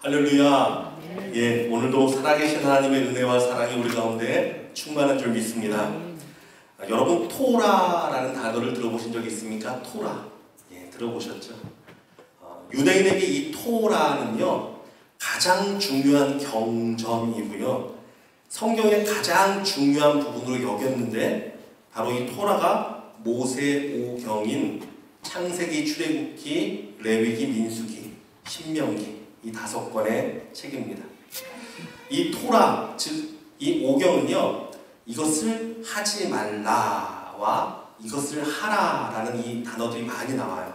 할렐루야. 예, 오늘도 살아계신 하나님의 은혜와 사랑이 우리 가운데 충만한 줄 믿습니다. 여러분, 토라라는 단어를 들어보신 적 있습니까? 토라. 예, 들어보셨죠? 유대인에게 이 토라는요, 가장 중요한 경전이고요, 성경의 가장 중요한 부분으로 여겼는데, 바로 이 토라가 모세오경인 창세기, 출애굽기, 레위기, 민수기, 신명기 이 5권의 책입니다. 이 토라, 즉 이 오경은요, 이것을 하지 말라와 이것을 하라라는 이 단어들이 많이 나와요.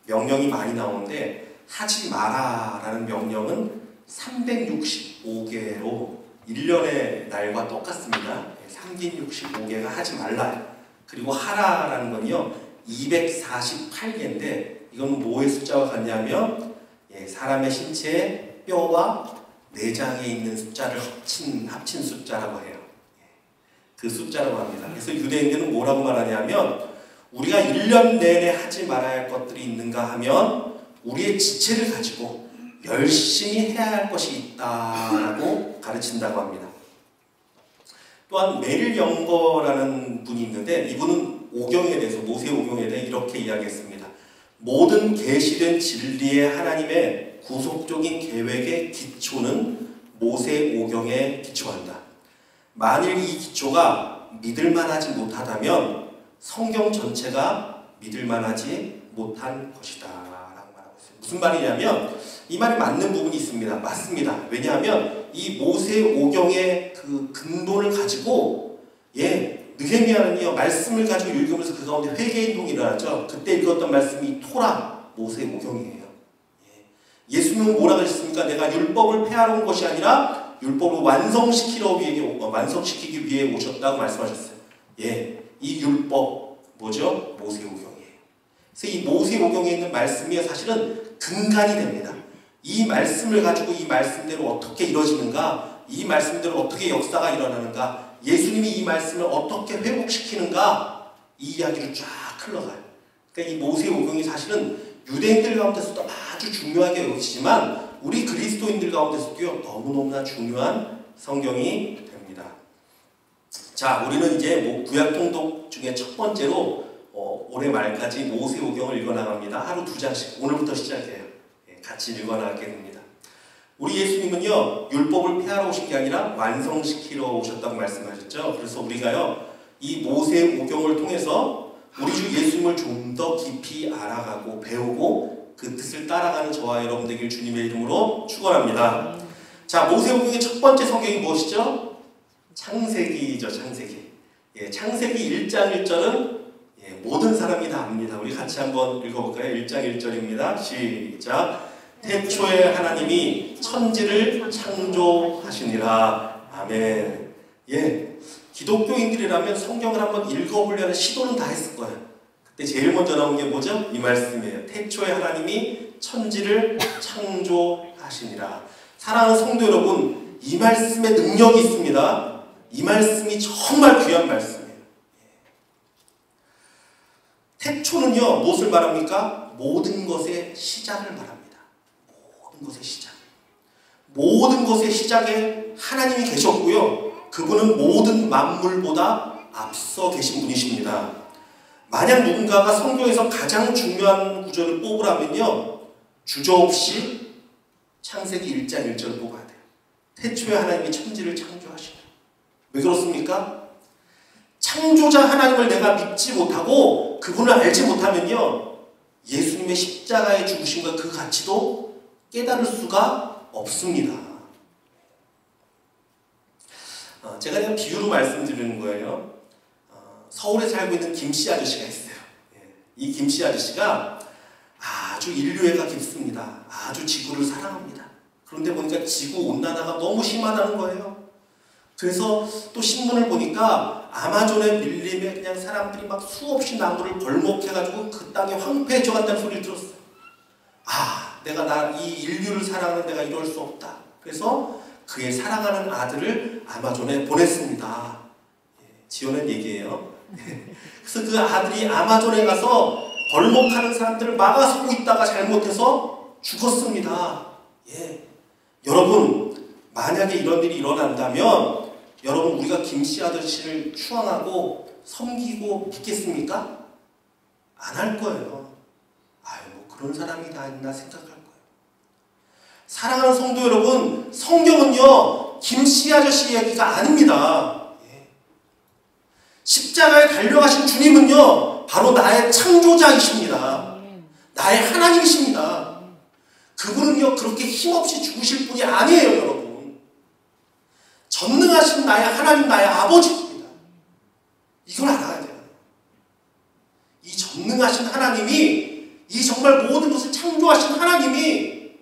명령이 많이 나오는데, 하지 마라라는 명령은 365개로 1년의 날과 똑같습니다. 365개가 하지 말라요. 그리고 하라라는 건요, 248개인데 이건 뭐의 숫자와 같냐면, 사람의 신체의 뼈와 내장에 있는 숫자를 합친 숫자라고 해요. 그 숫자라고 합니다. 그래서 유대인들은 뭐라고 말하냐면, 우리가 1년 내내 하지 말아야 할 것들이 있는가 하면 우리의 지체를 가지고 열심히 해야 할 것이 있다라고 가르친다고 합니다. 또한 메릴 영거라는 분이 있는데, 이분은 오경에 대해서, 모세오경에 대해 이렇게 이야기했습니다. 모든 계시된 진리의 하나님의 구속적인 계획의 기초는 모세오경에 기초한다. 만일 이 기초가 믿을만하지 못하다면 성경 전체가 믿을만하지 못한 것이다 라고 말하고 있어요. 무슨 말이냐면, 이 말이 맞는 부분이 있습니다. 맞습니다. 왜냐하면 이 모세오경의 그 근본을 가지고, 느헤미야는요, 말씀을 가지고 읽으면서 그 가운데 회개행동이 일어나죠. 그때 읽었던 말씀이 토라, 모세오경이에요. 예수님은 뭐라고 하셨습니까? 내가 율법을 폐하러 온 것이 아니라 율법을 완성시키기 위해 오셨다고 말씀하셨어요. 이 율법 뭐죠? 모세오경이에요. 그래서 이 모세오경에 있는 말씀이 사실은 근간이 됩니다. 이 말씀을 가지고 이 말씀대로 어떻게 이루어지는가, 이 말씀대로 어떻게 역사가 일어나는가, 예수님이 이 말씀을 어떻게 회복시키는가, 이 이야기를 쫙 흘러가요. 그러니까 이 모세오경이 사실은 유대인들 가운데서도 아주 중요하게 여기지만 우리 그리스도인들 가운데서도요, 너무너무나 중요한 성경이 됩니다. 자, 우리는 이제 구약 통독 중에 첫 번째로 올해 말까지 모세오경을 읽어나갑니다. 하루 2장씩 오늘부터 시작해요. 같이 읽어나가게 됩니다. 우리 예수님은요, 율법을 폐하러 오신 게 아니라 완성시키러 오셨다고 말씀하셨죠. 그래서 우리가요, 이 모세오경을 통해서 우리 주 예수님을 좀 더 깊이 알아가고 배우고 그 뜻을 따라가는 저와 여러분 되길 주님의 이름으로 축원합니다. 자, 모세오경의 첫 번째 성경이 무엇이죠? 창세기죠. 창세기. 창세기 1장 1절은 모든 사람이 다 압니다. 우리 같이 한번 읽어볼까요? 1장 1절입니다. 시작. 태초에 하나님이 천지를 창조하시니라. 아멘. 기독교인들이라면 성경을 한번 읽어보려는 시도는 다 했을 거예요. 그때 제일 먼저 나온 게 뭐죠? 이 말씀이에요. 태초에 하나님이 천지를 창조하시니라. 사랑하는 성도 여러분, 이 말씀에 능력이 있습니다. 이 말씀이 정말 귀한 말씀이에요. 태초는요, 무엇을 말합니까? 모든 것의 시작을 말합니다. 모든 것의 시작. 모든 것의 시작에 하나님이 계셨고요, 그분은 모든 만물보다 앞서 계신 분이십니다. 만약 누군가가 성경에서 가장 중요한 구절을 뽑으라면요, 주저없이 창세기 1장 1절을 뽑아야 돼요. 태초에 하나님이 천지를 창조하시네. 왜 그렇습니까? 창조자 하나님을 내가 믿지 못하고 그분을 알지 못하면요, 예수님의 십자가의 죽으심과 그 가치도 깨달을 수가 없습니다. 제가 그냥 비유로 말씀드리는 거예요. 서울에 살고 있는 김씨 아저씨가 있어요. 이 김씨 아저씨가 아주 인류애가 깊습니다. 아주 지구를 사랑합니다. 그런데 보니까 지구 온난화가 너무 심하다는 거예요. 그래서 또 신문을 보니까 아마존의 밀림에 그냥 사람들이 막 수없이 나무를 벌목해가지고 그 땅이 황폐해져 간다는 소리를 들었어요. 내가 이 인류를 사랑하는 내가 이럴 수 없다. 그래서 그의 사랑하는 아들을 아마존에 보냈습니다. 지어낸 얘기예요. 그래서 그 아들이 아마존에 가서 벌목하는 사람들을 막아서고 있다가 잘못해서 죽었습니다. 여러분, 만약에 이런 일이 일어난다면 여러분 우리가 김씨 아저씨를 추앙하고 섬기고 믿겠습니까? 안 할 거예요. 아유, 뭐 그런 사람이 다 있나 생각할 거예요. 사랑하는 성도 여러분, 성경은요 김씨 아저씨 이야기가 아닙니다. 십자가에 달려가신 주님은요 바로 나의 창조자이십니다. 나의 하나님이십니다. 그분은요 그렇게 힘없이 죽으실 분이 아니에요, 여러분. 전능하신 나의 하나님, 나의 아버지입니다. 이걸 알아야 돼요. 이 전능하신 하나님이, 이 정말 모든 것을 창조하신 하나님이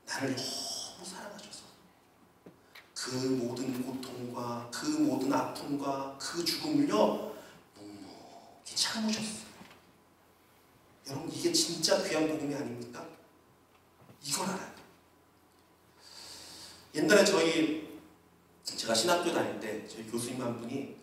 나를 너무 사랑하셔서 그 모든 고통과 그 모든 아픔과 그 죽음을요 묵묵히 참으셨어요. 여러분, 이게 진짜 귀한 복음이 아닙니까? 이걸 알아야 돼요. 옛날에 제가 신학교 다닐 때 저희 교수님 한 분이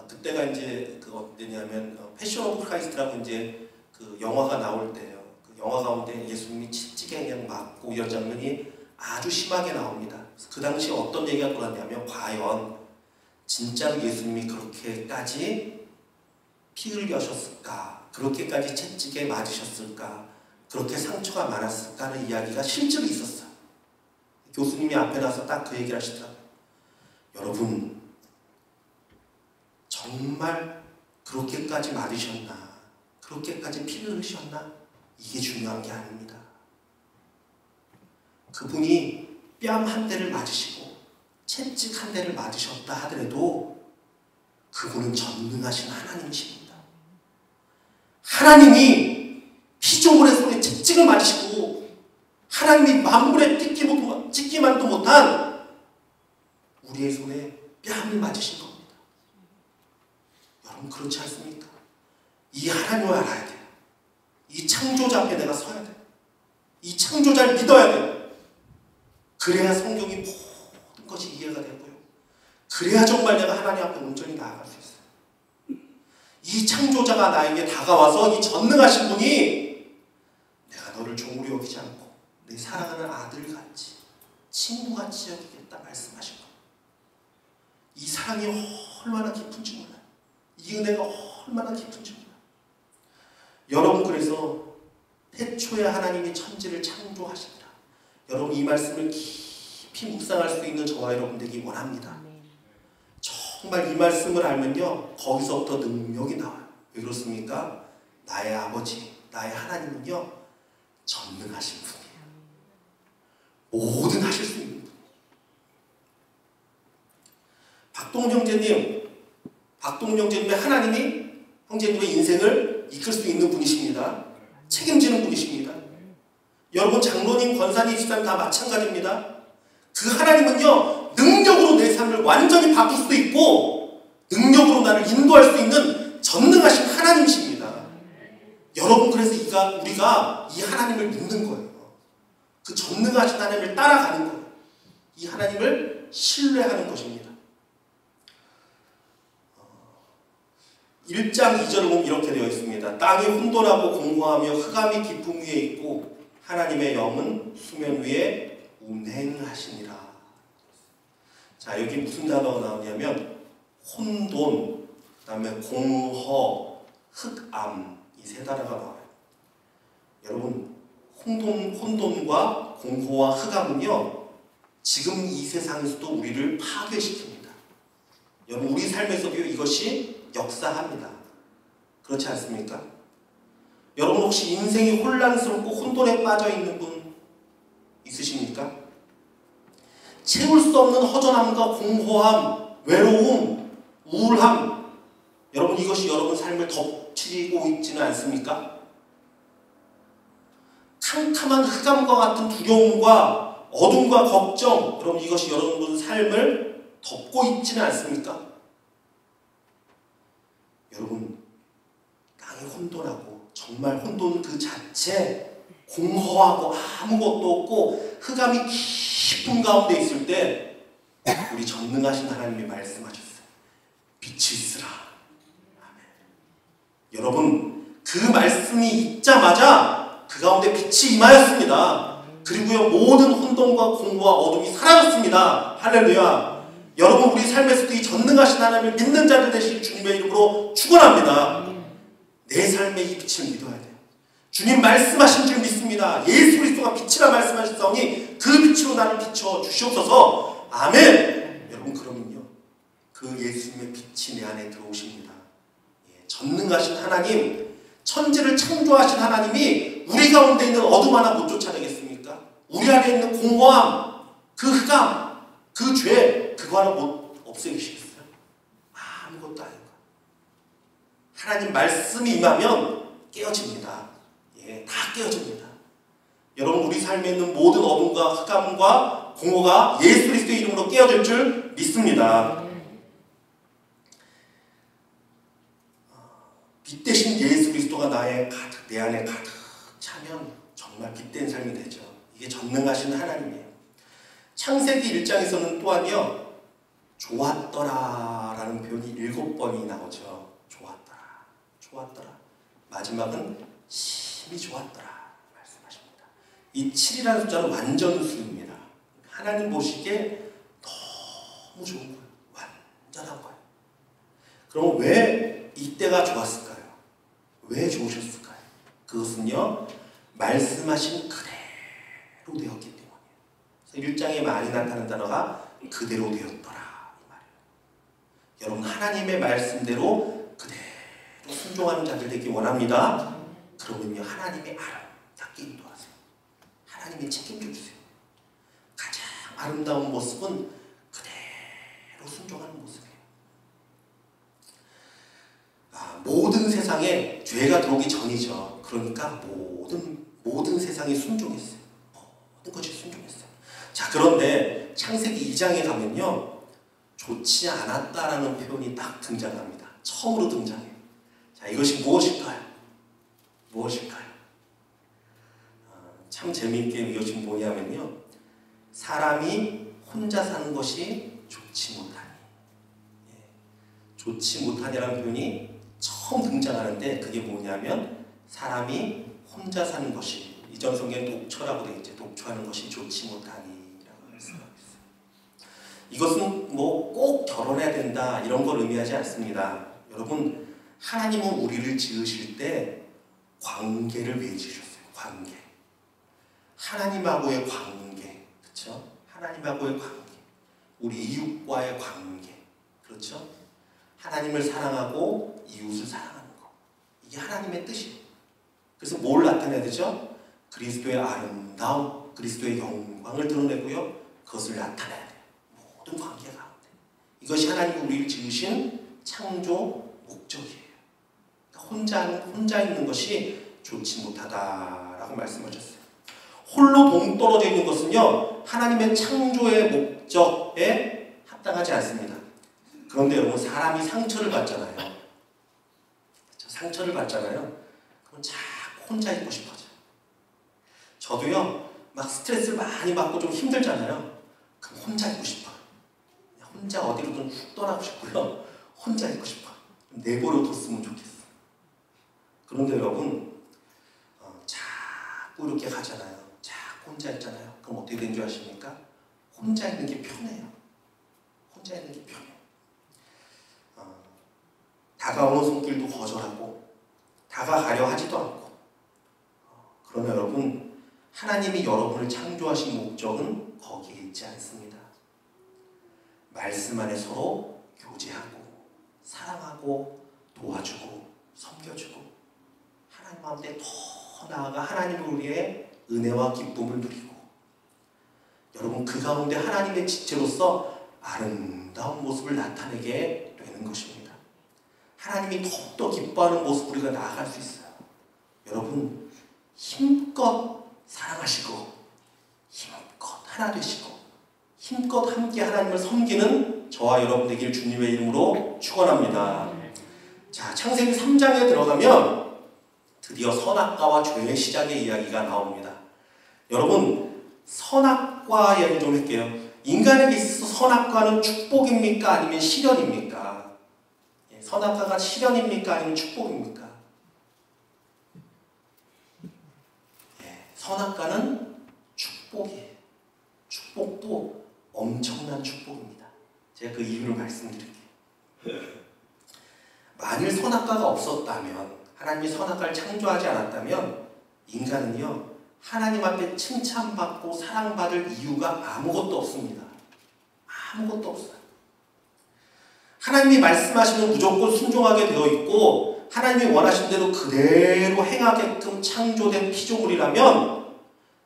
그때가 이제 어땠냐면 패션 오브 크라이스트라고 이제 그 영화가 나올 때예요. 그 영화 가운데 예수님이 찌찌개 그냥 맞고 이런 장면이 아주 심하게 나옵니다. 그 당시에 어떤 얘기가 돌았냐면, 과연 진짜로 예수님이 그렇게까지 피 흘려셨을까? 그렇게까지 채찍에 맞으셨을까? 그렇게 상처가 많았을까? 하는 이야기가 실제로 있었어요. 교수님이 앞에 나서 딱 그 얘기를 하시더라고요. 여러분, 정말 그렇게까지 맞으셨나? 그렇게까지 피를 흘리셨나? 이게 중요한 게 아닙니다. 그분이 뺨 한 대를 맞으시고 채찍 한 대를 맞으셨다 하더라도 그분은 전능하신 하나님이십니다. 하나님이 피조물의 손에 채찍을 맞으시고 하나님이 만물에 찍기만도 못한 우리의 손에 뺨을 맞으신 겁니다. 여러분, 그렇지 않습니까? 이 하나님을 알아야 돼요. 이 창조자 앞에 내가 서야 돼요. 이 창조자를 믿어야 돼요. 그래야 성경이 모든 것이 이해가 되고요. 그래야 정말 내가 하나님 앞에 온전히 나아갈 수 있어요. 이 창조자가 나에게 다가와서 이 전능하신 분이 내가 너를 종으로 여기지 않고 내 사랑하는 아들같이 친구같이 여기겠다 말씀하신 거예요. 이 사랑이 얼마나 깊은지 몰라요. 이 은혜가 얼마나 깊은지 몰라요. 여러분, 그래서 태초에 하나님이 천지를 창조하시니라. 여러분, 이 말씀을 깊이 묵상할 수 있는 저와 여러분 되기 원합니다. 정말 이 말씀을 알면요 거기서부터 능력이 나와요. 왜 그렇습니까? 나의 아버지, 나의 하나님은요 전능하신 분이에요. 모든 하실 수 있는 분이에요. 박동훈 형제님의 하나님이 형제님의 인생을 이끌 수 있는 분이십니다. 책임지는 분이십니다. 여러분, 장로님, 권사님, 집사님 다 마찬가지입니다. 그 하나님은요 능력으로 내 삶을 완전히 바꿀 수도 있고 능력으로 나를 인도할 수 있는 전능하신 하나님이십니다. 여러분, 그래서 우리가 이 하나님을 믿는 거예요. 그 전능하신 하나님을 따라가는 거예요. 이 하나님을 신뢰하는 것입니다. 1장 2절을 보면 이렇게 되어 있습니다. 땅이 혼돈하고 공허하며 흑암이 깊음 위에 있고 하나님의 영은 수면 위에 운행하시니라. 자, 여기 무슨 단어가 나오냐면 혼돈, 그 다음에 공허, 흑암, 이 세 단어가 나와요. 여러분, 혼돈과 공허와 흑암은요 지금 이 세상에서도 우리를 파괴시킵니다. 여러분, 우리 삶에서도 이것이 역사합니다. 그렇지 않습니까? 여러분, 혹시 인생이 혼란스럽고 혼돈에 빠져 있는 분 있으십니까? 채울 수 없는 허전함과 공허함, 외로움, 우울함, 여러분, 이것이 여러분 삶을 덮치고 있지는 않습니까? 캄캄한 흑암과 같은 두려움과 어둠과 걱정, 여러분, 이것이 여러분 삶을 덮고 있지는 않습니까? 여러분, 땅이 혼돈하고 정말 혼돈 그 자체, 공허하고 아무것도 없고 흑암이 깊은 가운데 있을 때 우리 전능하신 하나님이 말씀하셨어요. 빛이 있으라. 아멘. 여러분, 그 말씀이 있자마자 그 가운데 빛이 임하였습니다. 그리고요 모든 혼돈과 공고와 어둠이 사라졌습니다. 할렐루야. 여러분 우리 삶에서도 이 전능하신 하나님을 믿는 자들 되신 주님의 이름으로 축원합니다. 내 삶의 이 빛을 믿어야 돼요. 주님 말씀하신 줄 믿습니다. 예수 그리스도가 빛이라 말씀하셨사오니 그 빛으로 나를 비춰 주시옵소서. 아멘. 여러분 그러면요 그 예수님의 빛이 내 안에 들어오십니다. 전능하신 하나님, 천지를 창조하신 하나님이 우리 가운데 있는 어둠 하나 못 쫓아내겠습니까? 우리 안에 있는 공허함, 그 흑암, 그 죄, 그거 하나 못 없애주시겠어요? 아무것도 아닌 거예요. 하나님 말씀이 임하면 깨어집니다. 다 깨어집니다. 여러분 우리 삶에 있는 모든 어둠과 흑암과 공허가 예수 그리스도의 이름으로 깨어질 줄 믿습니다. 빛 대신 예수 그리스도가 내 안에 가득 차면 정말 빛된 삶이 되죠. 이게 전능하신 하나님이에요. 창세기 1장에서는 또한요 좋았더라 라는 표현이 7번이 나오죠. 좋았더라, 좋았더라. 마지막은 심히 좋았더라 말씀하십니다. 이 7이라는 숫자는 완전수입니다. 하나님 보시기에 너무 좋은 거예요. 완전한 거예요. 그럼 왜 이때가 좋았을까요? 왜 좋으셨을까요? 그것은요 말씀하신 그대로 되었기 때문이에요. 그래서 1장에 많이 나타나는 단어가 그대로 되었더라 이 말이에요. 여러분 하나님의 말씀대로 그대로 순종하는 자들 되기 원합니다. 그러면요 하나님의 아름답게 인도하세요. 하나님이 책임져 주세요. 가장 아름다운 모습은 그대로 순종하는 모습이에요. 모든 세상에 죄가 들어오기 전이죠. 그러니까 모든 세상이 순종했어요. 모든 것이 순종했어요. 자, 그런데 창세기 2장에 가면요 좋지 않았다라는 표현이 딱 등장합니다. 처음으로 등장해요. 자, 이것이 무엇일까요? 무엇일까요? 참 재미있게 이것이 뭐냐면요 사람이 혼자 사는 것이 좋지 못하니. 좋지 못하니라는 표현이 처음 등장하는데 그게 뭐냐면 사람이 혼자 사는 것이 이전 성경에 독처라고 되어 있죠. 독처하는 것이 좋지 못하니라고 말씀하고 있어요. 이것은 뭐 꼭 결혼해야 된다 이런 걸 의미하지 않습니다. 여러분 하나님은 우리를 지으실 때 관계를 맺으셨어요. 관계. 하나님하고의 관계. 그렇죠? 하나님하고의 관계. 우리 이웃과의 관계. 그렇죠? 하나님을 사랑하고 이웃을 사랑하는 것. 이게 하나님의 뜻이에요. 그래서 뭘 나타내야 되죠? 그리스도의 아름다움, 그리스도의 영광을 드러내고요. 그것을 나타내야 돼요. 모든 관계 가운데. 이것이 하나님이 우리를 지으신 창조 목적이에요. 그러니까 혼자 있는 것이 좋지 못하다라고 말씀하셨어요. 홀로 동떨어져 있는 것은요. 하나님의 창조의 목적에 합당하지 않습니다. 그런데 여러분 사람이 상처를 받잖아요. 상처를 받잖아요. 그럼 자꾸 혼자 있고 싶어져요. 저도요. 막 스트레스를 많이 받고 좀 힘들잖아요. 그럼 혼자 있고 싶어요. 혼자 어디로든 훅 떠나고 싶고요. 혼자 있고 싶어요. 내버려 뒀으면 좋겠어요. 그런데 여러분 자꾸 이렇게 가잖아요. 자꾸 혼자 있잖아요. 그럼 어떻게 된 줄 아십니까? 혼자 있는 게 편해요. 혼자 있는 게 편해요. 다가오는 손길도 거절하고 다가가려 하지도 않고. 그러나 여러분 하나님이 여러분을 창조하신 목적은 거기에 있지 않습니다. 말씀 안에 서로 교제하고 사랑하고 도와주고 섬겨주고 하나님 가운데 더 나아가 하나님을 우리의 은혜와 기쁨을 누리고 여러분 그 가운데 하나님의 지체로서 아름다운 모습을 나타내게 되는 것입니다. 하나님이 더욱더 기뻐하는 모습 우리가 나아갈 수 있어요. 여러분 힘껏 사랑하시고 힘껏 하나 되시고 힘껏 함께 하나님을 섬기는 저와 여러분 되길 주님의 이름으로 축원합니다. 자, 창세기 3장에 들어가면 드디어 선악과와 죄의 시작의 이야기가 나옵니다. 여러분 선악과 이야기 좀 할게요. 인간에게 있어서 선악과는 축복입니까? 아니면 시련입니까? 선악과가 시련입니까? 아니면 축복입니까? 선악과는 축복입니다. 축복이에요. 축복도 엄청난 축복입니다. 제가 그 이유를 말씀드릴게요. 만일 선악과가 없었다면, 하나님이 선악과를 창조하지 않았다면 인간은요 하나님 앞에 칭찬받고 사랑받을 이유가 아무것도 없습니다. 아무것도 없어요. 하나님이 말씀하시면 무조건 순종하게 되어 있고 하나님이 원하신 대로 그대로 행하게끔 창조된 피조물이라면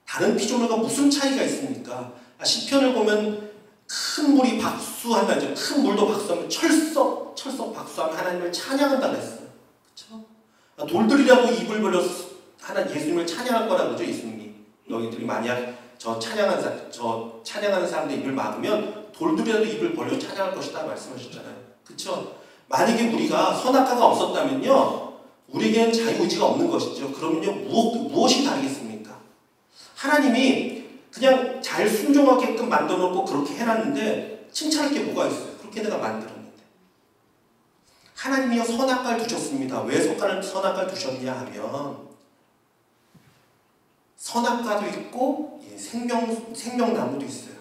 다른 피조물과 무슨 차이가 있습니까? 시편을 보면 큰 물이 박수하면, 이제 큰 물도 박수하면 철썩 박수하면 하나님을 찬양한다 그랬어요. 그렇죠? 돌들이라고 입을 벌려서 예수님을 찬양할 거라 그러죠. 예수님이 너희들이 만약 저 찬양하는 사람들 입을 막으면 돌들이라도 입을 벌려 찬양할 것이다 말씀하셨잖아요. 그렇죠? 만약에 우리가 선악과가 없었다면요 우리에게는 자유의지가 없는 것이죠. 그러면요 무엇이 다르겠습니까? 하나님이 그냥 잘 순종하게끔 만들어놓고 그렇게 해놨는데 칭찬할 게 뭐가 있어요? 그렇게 내가 만들었는데. 하나님이요 선악과를 두셨습니다. 왜 선악과를 두셨냐 하면 선악과도 있고 생명나무도 있어요.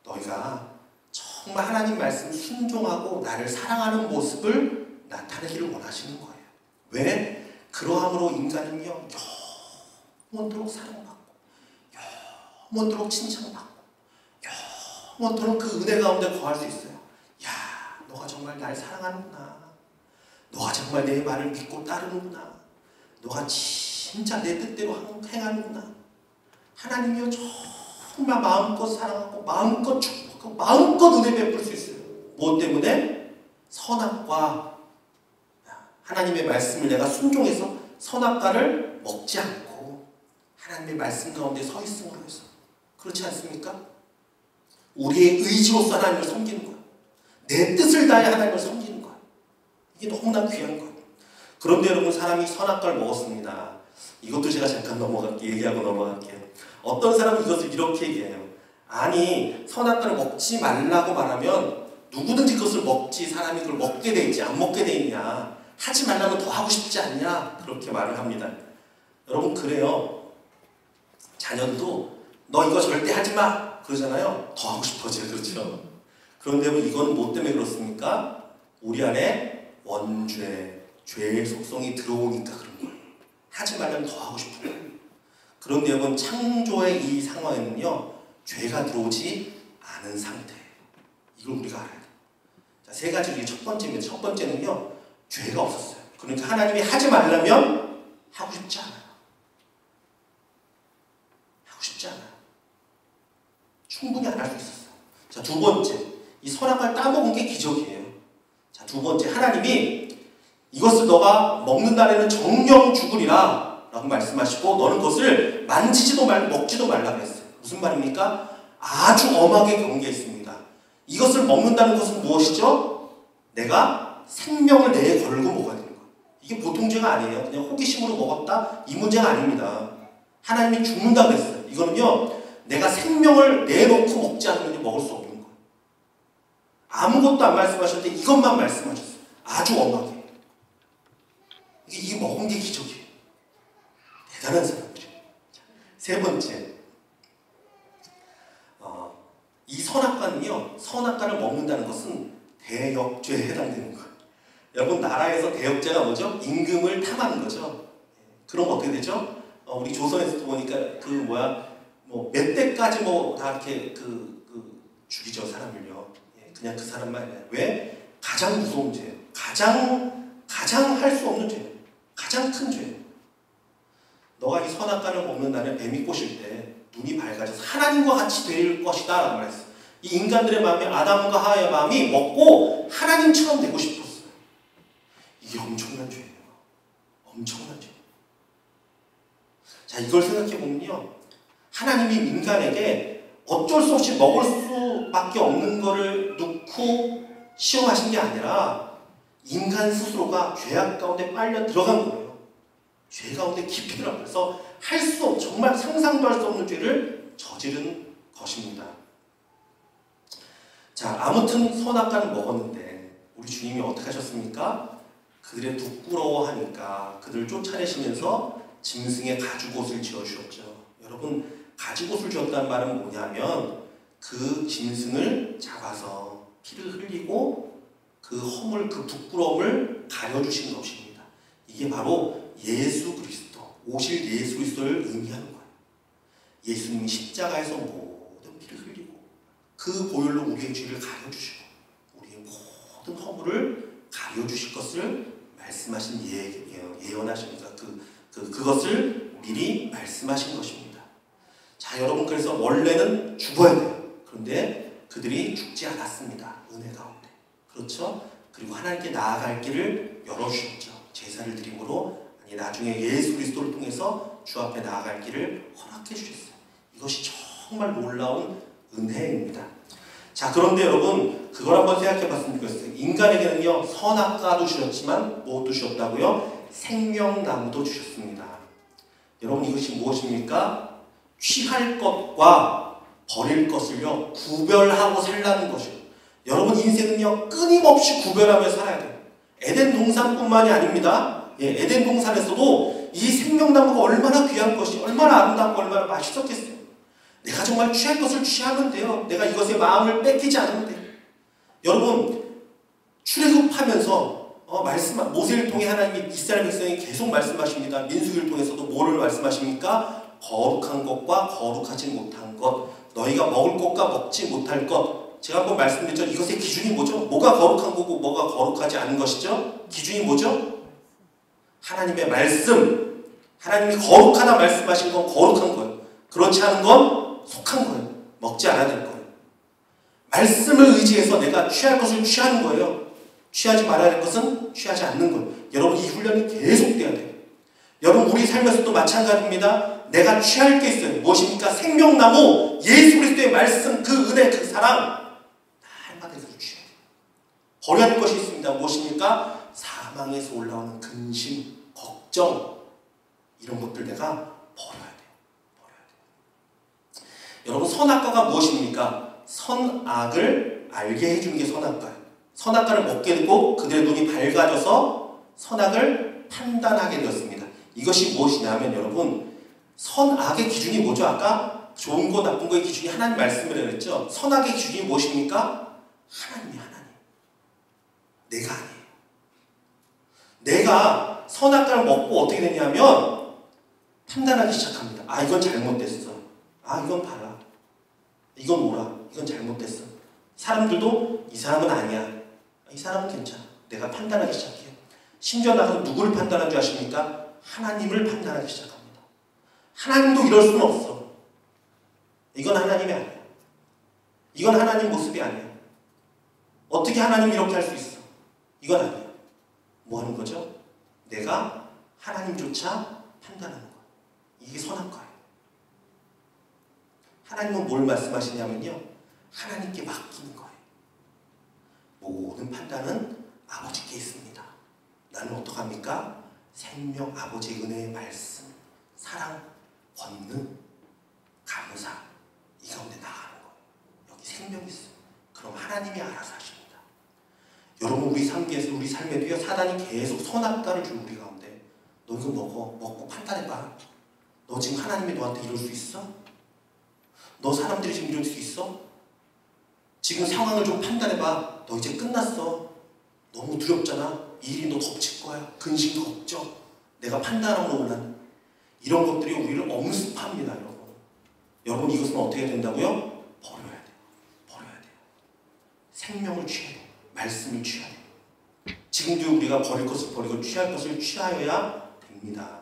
너희가 정말 하나님 말씀 순종하고 나를 사랑하는 모습을 나타내기를 원하시는 거예요. 왜? 그러함으로 인간은요 영원토록 사랑받고 영원토록 칭찬받고 영원토록 그 은혜 가운데 거할 수 있어요. 야, 너가 정말 날 사랑하는구나. 너가 정말 내 말을 믿고 따르는구나. 너가 진짜 내 뜻대로 행하는구나. 하나님이요 정말 마음껏 사랑하고 마음껏 축복하고 마음껏 은혜 베풀 수 있어요. 무엇 때문에? 선악과 하나님의 말씀을 내가 순종해서 선악과를 먹지 않고 하나님의 말씀 가운데 서 있음으로 해서. 그렇지 않습니까? 우리의 의지로서 하나님을 섬기는 거야. 내 뜻을 다해 하나님을 섬기는 거야. 이게 너무나 귀한 거예요. 그런데 여러분 사람이 선악과를 먹었습니다. 이것도 제가 잠깐 얘기하고 넘어갈게요. 어떤 사람은 이것을 이렇게 얘기해요. 아니 선악과를 먹지 말라고 말하면 누구든지 그것을 먹지 사람이 그걸 먹게 돼 있지 안 먹게 돼 있냐. 하지 말라면 더 하고 싶지 않냐. 그렇게 말을 합니다. 여러분 그래요. 자녀도 너 이거 절대 하지 마 그러잖아요. 더 하고 싶어져요. 그렇죠? 그런데 이건 뭐 때문에 그렇습니까? 우리 안에 원죄, 죄의 속성이 들어오니까 그런 거예요. 하지 말라면 더 하고 싶은 거예요. 그런데 여러분 창조의 이 상황에는요 죄가 들어오지 않은 상태예요. 이걸 우리가 알아야 돼요. 자, 세 가지 첫 번째입니다. 첫 번째는요 죄가 없었어요. 그러니까 하나님이 하지 말라면 하고 싶지 않아요. 하고 싶지 않아요. 충분히 안 할 수 있었어요. 자, 두 번째, 이 선악과를 따먹은 게 기적이에요. 자, 두 번째, 하나님이 이것을 너가 먹는 날에는 정령 죽으리라 라고 말씀하시고 너는 그것을 만지지도 말고 먹지도 말라 그랬어요. 무슨 말입니까? 아주 엄하게 경계했습니다. 이것을 먹는다는 것은 무엇이죠? 내가 생명을 내에 걸고 먹어야 되는 거예요. 이게 보통 죄가 아니에요. 그냥 호기심으로 먹었다? 이 문제가 아닙니다. 하나님이 죽는다 그랬어요. 이거는요 내가 생명을 내놓고 먹지 않으면 먹을 수 없는 거예요. 아무것도 안 말씀하셨는데 이것만 말씀하셨어요. 아주 엄하게. 이게 먹은 게 기적이에요. 대단한 사람들이에요. 세 번째, 이 선악과는요 선악과를 먹는다는 것은 대역죄에 해당되는 거예요. 여러분 나라에서 대역죄가 뭐죠? 임금을 탐하는 거죠. 그럼 어떻게 되죠? 우리 조선에서 보니까 몇 대까지 다 이렇게 죽이죠 사람을요. 그냥 그 사람만. 왜? 가장 무서운 죄예요. 가장 할 수 없는 죄예요. 가장 큰 죄예요. 너가 이 선악과를 먹는 날에 뱀이 꼬실 때 눈이 밝아져서 하나님과 같이 될 것이다 라고 말했어요. 이 인간들의 마음이 아담과 하와의 마음이 먹고 하나님처럼 되고 싶었어요. 이게 엄청난 죄예요. 엄청난 죄. 자, 이걸 생각해보면요 하나님이 인간에게 어쩔 수 없이 먹을 수밖에 없는 거를 놓고 시험하신 게 아니라 인간 스스로가 죄악 가운데 빨려 들어간 거예요. 죄 가운데 깊이 들어가서 할 수 없는, 정말 상상도 할 수 없는 죄를 저지른 것입니다. 자, 아무튼 선악과를 먹었는데 우리 주님이 어떻게 하셨습니까? 그들의 부끄러워하니까 그들을 쫓아내시면서 짐승의 가죽옷을 지어주셨죠. 여러분 가지고을 주었다는 말은 뭐냐면 그 짐승을 잡아서 피를 흘리고 그 허물, 그 부끄러움을 가려주신 것입니다. 이게 바로 예수 그리스도, 오실 예수 그리스도를 의미하는 거예요. 예수님이 십자가에서 모든 피를 흘리고 그 보혈로 우리의 죄를 가려주시고 우리의 모든 허물을 가려주실 것을 말씀하신 예언하십니다. 그것을 미리 말씀하신 것입니다. 자, 여러분, 그래서 원래는 죽어야 돼요. 그런데 그들이 죽지 않았습니다. 은혜 가운데. 그렇죠? 그리고 하나님께 나아갈 길을 열어주셨죠. 제사를 드림으로 나중에 예수 그리스도를 통해서 주 앞에 나아갈 길을 허락해 주셨어요. 이것이 정말 놀라운 은혜입니다. 자, 그런데 여러분, 그걸 한번 생각해 봤으면 좋겠어요. 인간에게는요, 선악과도 주셨지만 무엇도 주셨다고요? 생명나무도 주셨습니다. 여러분, 이것이 무엇입니까? 취할 것과 버릴 것을요, 구별하고 살라는 것이요. 여러분, 인생은요, 끊임없이 구별하며 살아야 돼요. 에덴 동산뿐만이 아닙니다. 에덴 동산에서도 이 생명나무가 얼마나 귀한 것이, 얼마나 아름답고 얼마나 맛있었겠어요. 내가 정말 취할 것을 취하면 돼요. 내가 이것에 마음을 뺏기지 않으면 돼요. 여러분, 출애굽하면서 모세를 통해 하나님이 이스라엘 백성에게 계속 말씀하십니다. 민수기를 통해서도 뭐를 말씀하십니까? 거룩한 것과 거룩하지 못한 것, 너희가 먹을 것과 먹지 못할 것. 제가 한번 말씀드렸죠. 이것의 기준이 뭐죠? 뭐가 거룩한 거고 뭐가 거룩하지 않은 것이죠? 기준이 뭐죠? 하나님의 말씀. 하나님이 거룩하다 말씀하신 건 거룩한 거예요. 그렇지 않은 건 속한 거예요. 먹지 않아야 될 거예요. 말씀을 의지해서 내가 취할 것을 취하는 거예요. 취하지 말아야 할 것은 취하지 않는 거예요. 여러분, 이 훈련이 계속돼야 돼요. 여러분, 우리 삶에서도 마찬가지입니다. 내가 취할 게 있어요. 무엇입니까? 생명나무, 예수 그리스도의 말씀, 그 은혜, 그 사랑, 날마다 그 취해야 돼요. 버려야 할 것이 있습니다. 무엇입니까? 사망에서 올라오는 근심, 걱정, 이런 것들 내가 버려야 돼요. 여러분, 선악과가 무엇입니까? 선악을 알게 해주는 게 선악과예요. 선악과를 먹게 되고 그들의 눈이 밝아져서 선악을 판단하게 되었습니다. 이것이 무엇이냐면 여러분, 선악의 기준이 뭐죠? 아까 좋은 거 나쁜 거의 기준이 하나님 말씀을 했죠. 선악의 기준이 무엇입니까? 하나님이 하나님. 내가 아니에요. 내가 선악과를 먹고 어떻게 되냐면 판단하기 시작합니다. 아, 이건 잘못됐어. 아, 이건 봐라. 이건 뭐라. 이건 잘못됐어. 사람들도 이 사람은 아니야. 이 사람은 괜찮아. 내가 판단하기 시작해요. 심지어 나가서 누구를 판단한 줄 아십니까? 하나님을 판단하기 시작합니다. 하나님도 이럴 수는 없어. 이건 하나님이 아니야. 이건 하나님 모습이 아니야. 어떻게 하나님 이렇게 할 수 있어? 이건 아니야. 뭐 하는 거죠? 내가 하나님조차 판단하는 거야. 이게 선악과예요. 하나님은 뭘 말씀하시냐면요, 하나님께 맡기는 거예요. 모든 판단은 아버지께 있습니다. 나는 어떡합니까? 생명, 아버지의 은혜의 말씀, 사랑, 권능, 감사, 이 가운데 나가는 거예요. 여기 생명이 있어요. 그럼 하나님이 알아서 하십니다. 여러분, 우리 삶에도요, 사단이 계속 선악과를 줄 우리 가운데, 너 이거 먹고 판단해봐. 너 지금 하나님이 너한테 이럴 수 있어? 너 사람들이 지금 이럴 수 있어? 지금 상황을 좀 판단해봐. 너 이제 끝났어. 너무 두렵잖아. 이 일이 너 덮칠 거야. 근심, 걱정. 내가 판단하고 오는 이런 것들이 우리를 엄습합니다, 여러분. 여러분, 이것은 어떻게 된다고요? 버려야 돼요. 버려야 돼요. 생명을 취해야 돼요. 말씀을 취해야 돼요. 지금도 우리가 버릴 것을 버리고 취할 것을 취하여야 됩니다.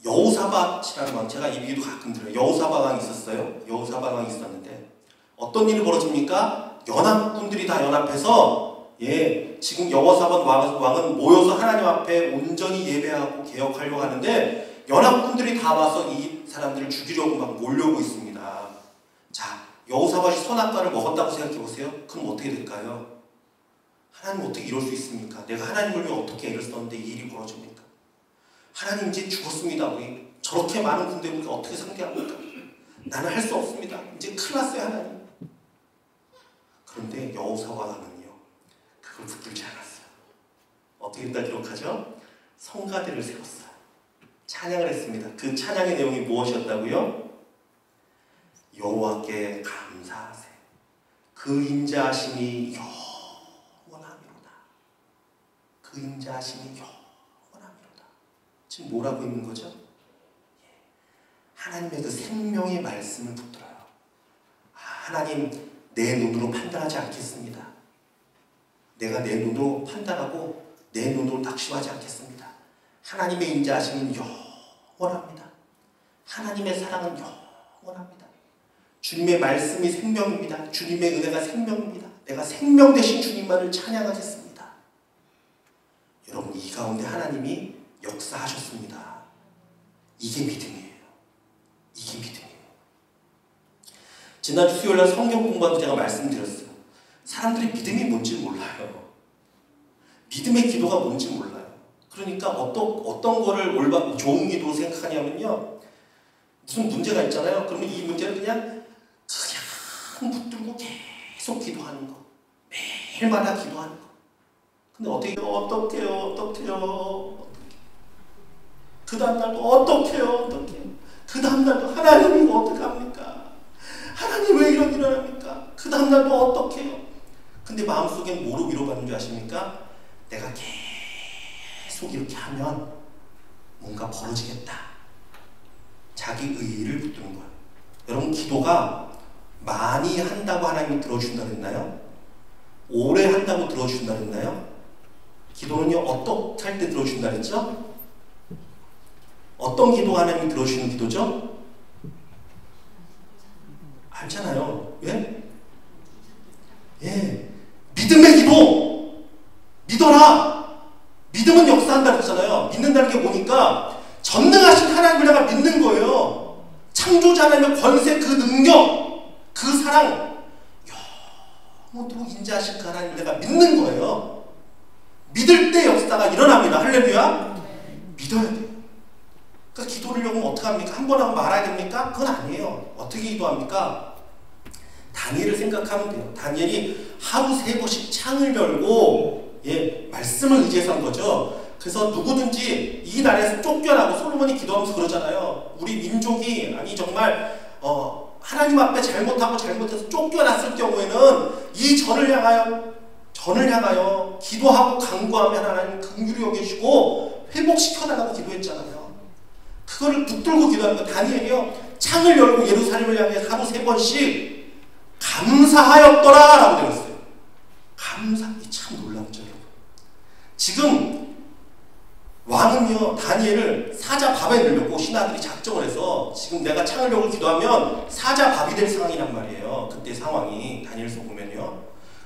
여호사밧이라는 왕, 제가 이 비유도 가끔 들어요. 여호사밧 왕이 있었어요. 여호사밧 왕이 있었는데 어떤 일이 벌어집니까? 연합군들이 다 연합해서 지금 여호사밧 왕은 모여서 하나님 앞에 온전히 예배하고 개혁하려고 하는데 연합군들이 다 와서 이 사람들을 죽이려고 막 몰려오고 있습니다. 자, 여호사밧이 선악과를 먹었다고 생각해 보세요. 그럼 어떻게 될까요? 하나님 어떻게 이럴 수 있습니까? 내가 하나님을 위해 어떻게 애를 썼는데 이 일이 벌어집니까? 하나님 이제 죽었습니다. 우리 저렇게 많은 군대 우리가 어떻게 상대합니까? 나는 할 수 없습니다. 이제 큰일 났어요, 하나님. 그런데 여호사밧 왕은요, 그걸 붙들지 않았어요. 어떻게 다 기록하죠? 성가대를 세웠어요. 찬양을 했습니다. 그 찬양의 내용이 무엇이었다고요? 여호와께 감사하세. 그 인자하심이 영원하미로다. 그 인자하심이 영원하미로다. 지금 뭐라고 있는 거죠? 하나님의 그 생명의 말씀을 붙들어요. 하나님, 내 눈으로 판단하지 않겠습니다. 내가 내 눈으로 판단하고 내 눈으로 낙심하지 않겠습니다. 하나님의 인자하심은 영원합니다. 하나님의 사랑은 영원합니다. 주님의 말씀이 생명입니다. 주님의 은혜가 생명입니다. 내가 생명 되신 주님만을 찬양하겠습니다. 여러분, 이 가운데 하나님이 역사하셨습니다. 이게 믿음이에요. 이게 믿음이에요. 지난주 수요일날 성경 공부하면서 제가 말씀드렸어요. 사람들이 믿음이 뭔지 몰라요. 믿음의 기도가 뭔지 몰라요. 그러니까 어떤 거를 좋은 기도로 생각하냐면요, 무슨 문제가 있잖아요. 그러면 이 문제를 그냥 붙들고 계속 기도하는 거, 매일마다 기도하는 거. 근데 어떡해요. 그 다음날도 어떡해요. 그 다음날도 하나님 이거 어떡합니까? 하나님 왜 이런 일을 합니까? 그 다음날도 어떡해요? 근데 마음속엔 뭐로 위로받는 줄 아십니까? 내가 계속 이렇게 하면 뭔가 벌어지겠다. 자기 의의를 붙드는 거예요. 여러분, 기도가 많이 한다고 하나님이 들어주신다 그랬나요? 오래 한다고 들어주신다 그랬나요? 기도는요, 어떻게 할 때 들어주신다 그랬죠? 어떤 기도가 하나님이 들어주시는 기도죠? 알잖아요. 왜? 믿음의 기도! 믿어라! 믿음은 역사한다 그랬잖아요. 믿는다는 게 뭐니까 전능하신 하나님을 내가 믿는 거예요. 창조자 하나님의 권세, 그 능력, 그 사랑, 영원토록 인자하신 그 하나님을 내가 믿는 거예요. 믿을 때 역사가 일어납니다. 할렐루야. 믿어야 돼요. 그러니까 기도를 하면 어떻게 합니까? 한 번 하고 말아야 됩니까? 그건 아니에요. 어떻게 기도합니까? 다니엘을 생각하면 돼요. 다니엘이 하루 3번씩 창을 열고 말씀을 의지해서 한 거죠. 그래서 누구든지 이 나라에서 쫓겨나고, 솔로몬이 기도하면서 그러잖아요. 우리 민족이 정말 하나님 앞에 잘못해서 쫓겨났을 경우에는 이 전을 향하여 기도하고 간구하면 하나님 긍휼히 여기시고 회복시켜달라고 기도했잖아요. 그거를 붙들고 기도하는 거. 다니엘이요, 창을 열고 예루살렘을 향해 하루 3번씩 감사하였더라 라고 되어 있어요. 감사이 참 놀랍죠, 여러분. 지금 왕은요, 다니엘을 사자 밥에 넣으려고 신하들이 작정을 해서 지금 내가 창을 열고 기도하면 사자 밥이 될 상황이란 말이에요. 그때 상황이 다니엘서 보면요.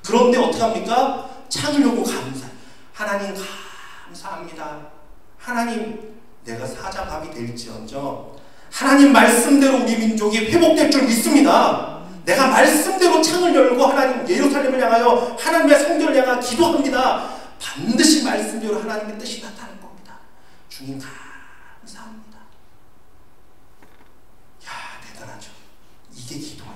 그런데 어떻게 합니까? 창을 열고 하나님 감사합니다. 하나님, 내가 사자밥이 될지언정 하나님 말씀대로 우리 민족이 회복될 줄 믿습니다. 내가 말씀대로 창을 열고 하나님 예루살렘을 향하여 하나님의 성전을 향하여 기도합니다. 반드시 말씀대로 하나님의 뜻이 나타날 겁니다. 주님 감사합니다. 야, 대단하죠. 이게 기도예요.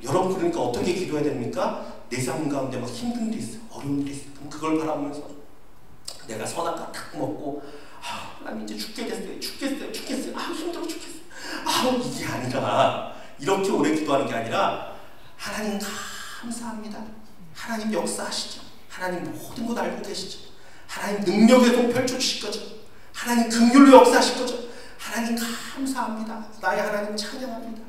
여러분, 그러니까 어떻게 기도해야 됩니까? 내 삶 가운데 막 힘든 데 있어요. 어려운 데 있어요. 그럼 그걸 바라보면서 내가 선악과 딱 먹고 하나님 이제 죽겠어요. 힘들어 죽겠어요. 이게 아니라, 이렇게 오래 기도하는 게 아니라, 하나님 감사합니다. 하나님 역사하시죠. 하나님 모든 것 알고 계시죠. 하나님 능력의 동 펼쳐주실 거죠. 하나님 긍휼로 역사하실 거죠. 하나님 감사합니다. 나의 하나님 찬양합니다.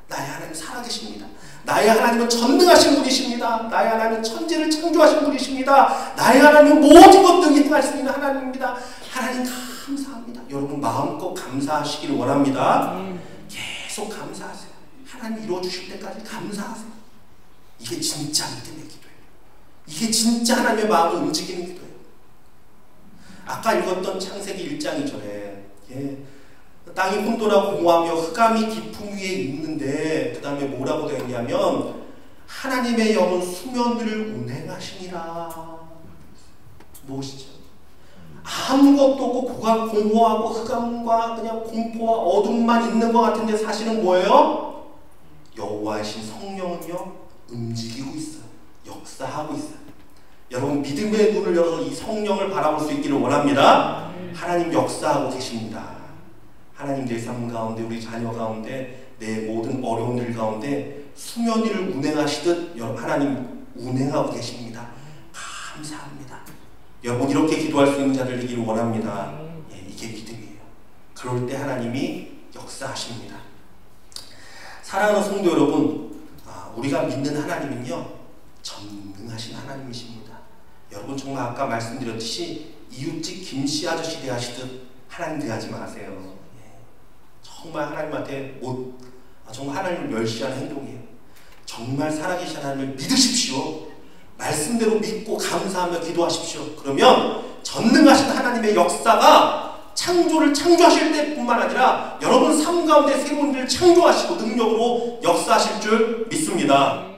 나의 하나님 살아계십니다. 나의 하나님은 전능하신 분이십니다. 나의 하나님은 천지를 창조하신 분이십니다. 나의 하나님은 모든 것 능히 행할 수 있는 하나님입니다. 하나님 감사합니다. 여러분, 마음껏 감사하시기를 원합니다. 계속 감사하세요. 하나님 이루어주실 때까지 감사하세요. 이게 진짜 믿음의 기도예요. 이게 진짜 하나님의 마음을 움직이는 기도예요. 아까 읽었던 창세기 1장 2절에 땅이 혼돈하고 공허하며 흑암이 깊음 위에 있는데, 그 다음에 뭐라고 되어 있냐면 하나님의 영은 수면 위를 운행하시니라. 무엇이죠? 아무것도 없고 공허하고 흑암과 그냥 공포와 어둠만 있는 것 같은데 사실은 뭐예요? 여호와이신 성령은요, 움직이고 있어요. 역사하고 있어요. 여러분, 믿음의 눈을 열어서 이 성령을 바라볼 수 있기를 원합니다. 하나님 역사하고 계십니다. 하나님 내 삶 가운데, 우리 자녀 가운데, 내 모든 어려운 일 가운데 수면위를 운행하시듯 하나님 운행하고 계십니다. 감사합니다. 여러분 이렇게 기도할 수 있는 자들 되기를 원합니다. 예, 이게 믿음이에요. 그럴 때 하나님이 역사하십니다. 사랑하는 성도 여러분, 우리가 믿는 하나님은요 전능하신 하나님이십니다. 여러분 정말 아까 말씀드렸듯이 이웃집 김씨 아저씨 대하시듯 하나님 대하지 마세요. 예. 정말 하나님한테 정말 하나님을 멸시하는 행동이에요. 정말 살아계신 하나님을 믿으십시오. 말씀대로 믿고 감사하며 기도하십시오. 그러면 전능하신 하나님의 역사가 창조를 창조하실 때뿐만 아니라 여러분 삶 가운데 새로운 일을 창조하시고 능력으로 역사하실 줄 믿습니다.